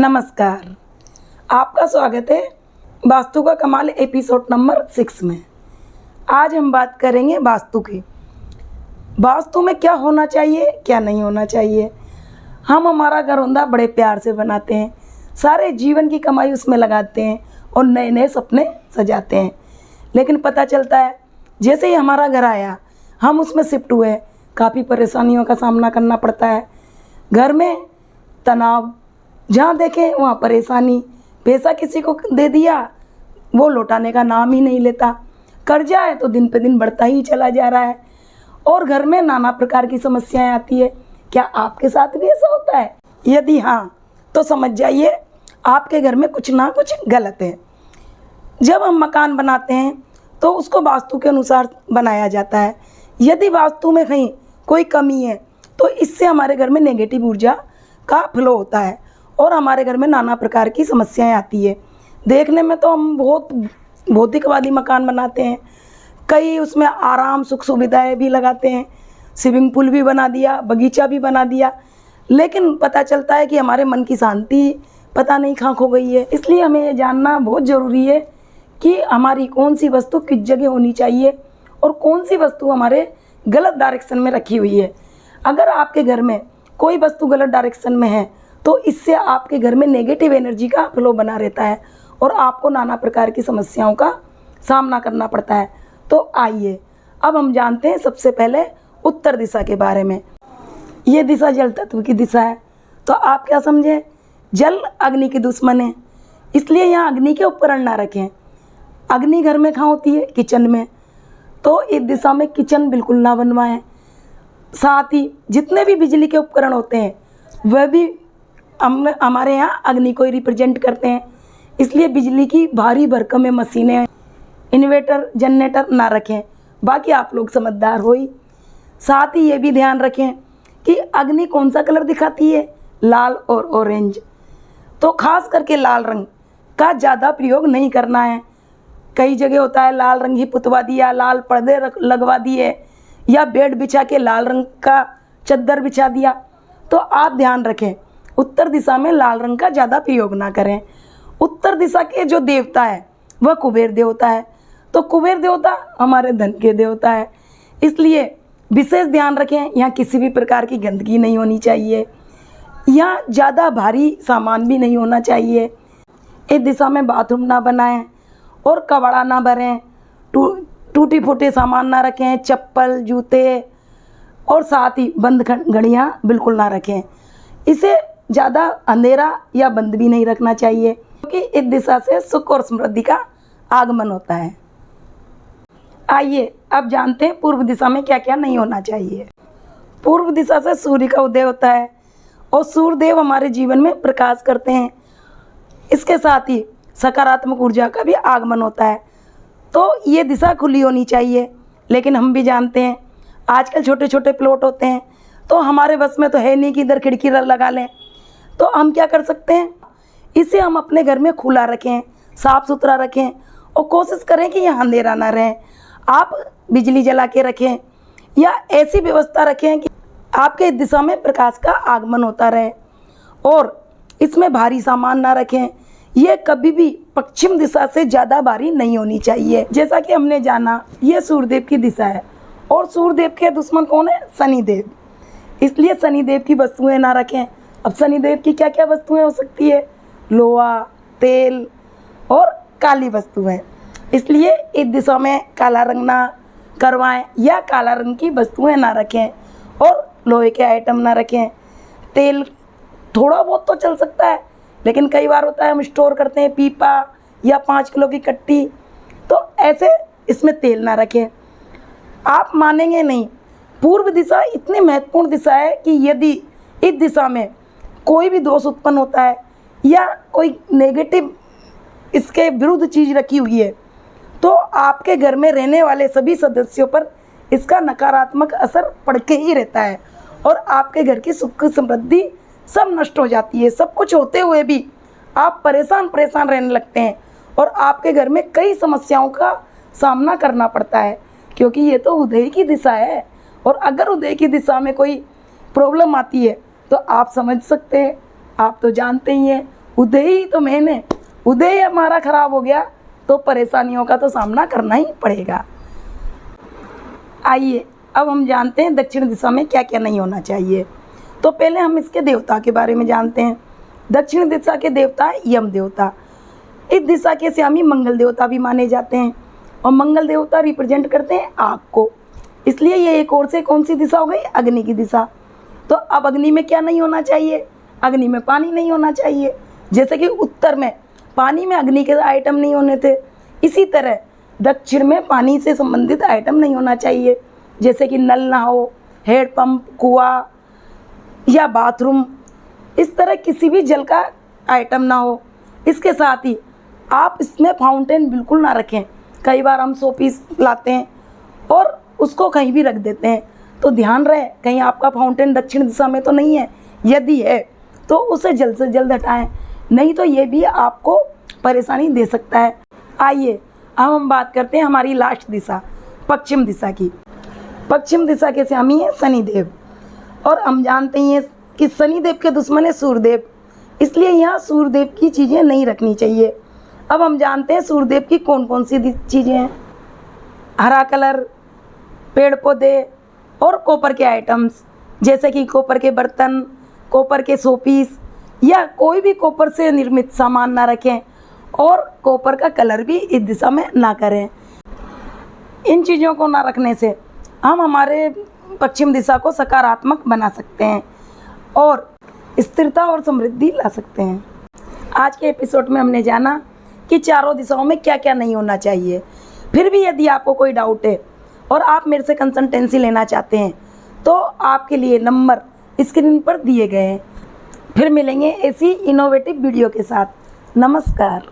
नमस्कार, आपका स्वागत है वास्तु का कमाल एपिसोड नंबर 6 में। आज हम बात करेंगे वास्तु की। वास्तु में क्या होना चाहिए, क्या नहीं होना चाहिए। हम हमारा घरौंदा बड़े प्यार से बनाते हैं, सारे जीवन की कमाई उसमें लगाते हैं और नए नए सपने सजाते हैं। लेकिन पता चलता है जैसे ही हमारा घर आया, हम उसमें शिफ्ट हुए, काफ़ी परेशानियों का सामना करना पड़ता है। घर में तनाव, जहाँ देखें वहाँ परेशानी। पैसा किसी को दे दिया, वो लौटाने का नाम ही नहीं लेता। कर्जा है तो दिन पे दिन बढ़ता ही चला जा रहा है और घर में नाना प्रकार की समस्याएं आती है। क्या आपके साथ भी ऐसा होता है? यदि हाँ, तो समझ जाइए आपके घर में कुछ ना कुछ गलत है। जब हम मकान बनाते हैं तो उसको वास्तु के अनुसार बनाया जाता है। यदि वास्तु में कहीं कोई कमी है तो इससे हमारे घर में नेगेटिव ऊर्जा का फ्लो होता है और हमारे घर में नाना प्रकार की समस्याएं आती है। देखने में तो हम बहुत भौतिकवादी मकान बनाते हैं, कई उसमें आराम सुख सुविधाएं भी लगाते हैं, स्विमिंग पूल भी बना दिया, बगीचा भी बना दिया, लेकिन पता चलता है कि हमारे मन की शांति पता नहीं कहाँ खो गई है। इसलिए हमें ये जानना बहुत ज़रूरी है कि हमारी कौन सी वस्तु किस जगह होनी चाहिए और कौन सी वस्तु हमारे गलत डायरेक्शन में रखी हुई है। अगर आपके घर में कोई वस्तु गलत डायरेक्शन में है तो इससे आपके घर में नेगेटिव एनर्जी का फ्लो बना रहता है और आपको नाना प्रकार की समस्याओं का सामना करना पड़ता है। तो आइए अब हम जानते हैं सबसे पहले उत्तर दिशा के बारे में। ये दिशा जल तत्व की दिशा है, तो आप क्या समझें? जल अग्नि की दुश्मन है, इसलिए यहाँ अग्नि के उपकरण ना रखें। अग्नि घर में कहाँ होती है? किचन में। तो इस दिशा में किचन बिल्कुल ना बनवाएं। साथ ही जितने भी बिजली के उपकरण होते हैं वह भी हमारे यहाँ अग्नि को ही रिप्रेजेंट करते हैं, इसलिए बिजली की भारी भरकम में मशीनें, इन्वर्टर, जनरेटर ना रखें। बाकी आप लोग समझदार हो ही। साथ ही ये भी ध्यान रखें कि अग्नि कौन सा कलर दिखाती है? लाल और ऑरेंज। तो खास करके लाल रंग का ज़्यादा प्रयोग नहीं करना है। कई जगह होता है लाल रंग ही पुतवा दिया, लाल पर्दे लगवा दिए या बेड बिछा के लाल रंग का चद्दर बिछा दिया। तो आप ध्यान रखें, उत्तर दिशा में लाल रंग का ज़्यादा प्रयोग ना करें। उत्तर दिशा के जो देवता है वह कुबेर देवता है, तो कुबेर देवता हमारे धन के देवता है, इसलिए विशेष ध्यान रखें। यहाँ किसी भी प्रकार की गंदगी नहीं होनी चाहिए, यहाँ ज़्यादा भारी सामान भी नहीं होना चाहिए। इस दिशा में बाथरूम ना बनाएं और कबाड़ा ना भरें, टूटी फूटे सामान ना रखें, चप्पल, जूते, और साथ ही बंद घड़ियाँ बिल्कुल ना रखें। इसे ज़्यादा अंधेरा या बंद भी नहीं रखना चाहिए, क्योंकि इस दिशा से सुख और समृद्धि का आगमन होता है। आइए अब जानते हैं पूर्व दिशा में क्या क्या नहीं होना चाहिए। पूर्व दिशा से सूर्य का उदय होता है और सूर्य देव हमारे जीवन में प्रकाश करते हैं। इसके साथ ही सकारात्मक ऊर्जा का भी आगमन होता है, तो ये दिशा खुली होनी चाहिए। लेकिन हम भी जानते हैं आजकल छोटे छोटे प्लॉट होते हैं, तो हमारे बस में तो है नहीं कि इधर खिड़की लगा लें। तो हम क्या कर सकते हैं? इसे हम अपने घर में खुला रखें, साफ़ सुथरा रखें और कोशिश करें कि यहाँ अंधेरा ना रहे। आप बिजली जला के रखें या ऐसी व्यवस्था रखें कि आपके इस दिशा में प्रकाश का आगमन होता रहे, और इसमें भारी सामान ना रखें। ये कभी भी पश्चिम दिशा से ज़्यादा भारी नहीं होनी चाहिए। जैसा कि हमने जाना, ये सूर्यदेव की दिशा है और सूर्यदेव के दुश्मन कौन है? शनिदेव, इसलिए शनिदेव की वस्तुएं ना रखें। अब शनिदेव की क्या क्या वस्तुएं हो सकती है? लोहा, तेल और काली वस्तुएं। इसलिए इस दिशा में काला रंग ना करवाएं या काला रंग की वस्तुएं ना रखें और लोहे के आइटम ना रखें। तेल थोड़ा बहुत तो चल सकता है, लेकिन कई बार होता है हम स्टोर करते हैं पीपा या 5 किलो की कट्टी, तो ऐसे इसमें तेल ना रखें। आप मानेंगे नहीं, पूर्व दिशा इतनी महत्वपूर्ण दिशा है कि यदि इस दिशा में कोई भी दोष उत्पन्न होता है या कोई नेगेटिव इसके विरुद्ध चीज़ रखी हुई है, तो आपके घर में रहने वाले सभी सदस्यों पर इसका नकारात्मक असर पड़ के ही रहता है और आपके घर की सुख समृद्धि सब नष्ट हो जाती है। सब कुछ होते हुए भी आप परेशान रहने लगते हैं और आपके घर में कई समस्याओं का सामना करना पड़ता है, क्योंकि ये तो उदय की दिशा है। और अगर उदय की दिशा में कोई प्रॉब्लम आती है तो आप समझ सकते हैं, आप तो जानते ही हैं उदय ही तो मेन है। उदय हमारा खराब हो गया तो परेशानियों का तो सामना करना ही पड़ेगा। आइए अब हम जानते हैं दक्षिण दिशा में क्या क्या नहीं होना चाहिए। तो पहले हम इसके देवता के बारे में जानते हैं। दक्षिण दिशा के देवता है यम देवता। इस दिशा के स्वामी मंगल देवता भी माने जाते हैं और मंगल देवता रिप्रेजेंट करते हैं आग को, इसलिए ये एक और से कौन सी दिशा हो गई, अग्नि की दिशा। तो अब अग्नि में क्या नहीं होना चाहिए, अग्नि में पानी नहीं होना चाहिए। जैसे कि उत्तर में पानी में अग्नि के आइटम नहीं होने थे, इसी तरह दक्षिण में पानी से संबंधित आइटम नहीं होना चाहिए। जैसे कि नल ना हो, हैंडपम्प, कुआं या बाथरूम, इस तरह किसी भी जल का आइटम ना हो। इसके साथ ही आप इसमें फाउंटेन बिल्कुल ना रखें। कई बार हम शो पीस लाते हैं और उसको कहीं भी रख देते हैं, तो ध्यान रहे कहीं आपका फाउंटेन दक्षिण दिशा में तो नहीं है। यदि है तो उसे जल्द से जल्द हटाएं, नहीं तो ये भी आपको परेशानी दे सकता है। आइए अब हम बात करते हैं हमारी लास्ट दिशा, पश्चिम दिशा की। पश्चिम दिशा के स्वामी है शनिदेव, और हम जानते हैं कि शनिदेव के दुश्मन है सूर्यदेव, इसलिए यहाँ सूर्यदेव की चीज़ें नहीं रखनी चाहिए। अब हम जानते हैं सूर्यदेव की कौन कौन सी चीज़ें हैं। हरा कलर, पेड़ पौधे और कॉपर के आइटम्स, जैसे कि कॉपर के बर्तन, कॉपर के शोपीस या कोई भी कॉपर से निर्मित सामान ना रखें, और कॉपर का कलर भी इस दिशा में ना करें। इन चीज़ों को ना रखने से हम हमारे पश्चिम दिशा को सकारात्मक बना सकते हैं और स्थिरता और समृद्धि ला सकते हैं। आज के एपिसोड में हमने जाना कि चारों दिशाओं में क्या क्या नहीं होना चाहिए। फिर भी यदि आपको कोई डाउट है और आप मेरे से कंसल्टेंसी लेना चाहते हैं तो आपके लिए नंबर स्क्रीन पर दिए गए हैं। फिर मिलेंगे ऐसी इनोवेटिव वीडियो के साथ। नमस्कार।